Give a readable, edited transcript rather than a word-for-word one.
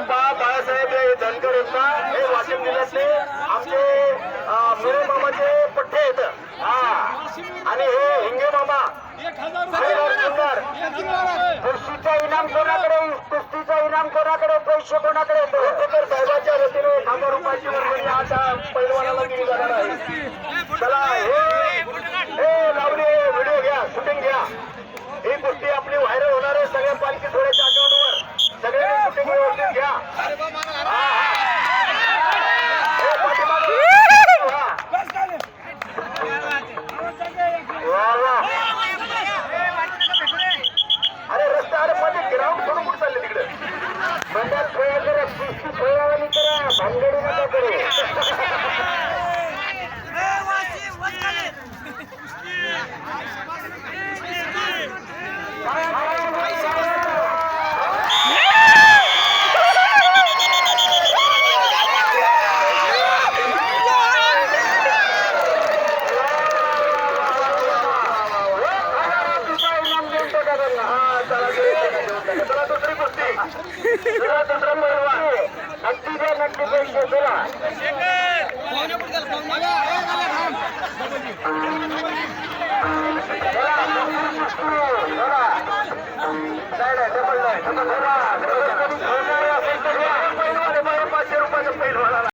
बाळासाहेब धनगर आहेत ना, हे वाशिम जिल्ह्यातले आमचे मोरे मामाचे पठ्ठे आहेत. हा, आणि हे हिंगे मामा कुस्तीचा इनाम कोणाकडे, कुस्तीचा इनाम कोणाकडे, पैसे कोणाकडे, तर साहेबांच्या वतीने 1000 रुपयाची वर्गणी आता पैलवानाला दिली जाणार आहे. चला हे लावली व्हिडिओ घ्या, शूटिंग घ्या. ही कुस्ती आपली व्हायरल होणार आहे. सगळ्या पालखी थोड्याच्या अकाउंटवर सगळे शूटिंग व्यवस्थित घ्या. अरे रस्ता, अरे मध्ये ग्राउंड सोडून कुठे चालले तिकडे? मंडळात खेळ करा, कुस्ती खेळावानी करा, भानगडी नका करू. चला दुसरी कुस्ती, चला दुसरा पैलवान, नक्की द्या, नक्की पैसे चला. डबल 500 रुपयाचं पैलवान.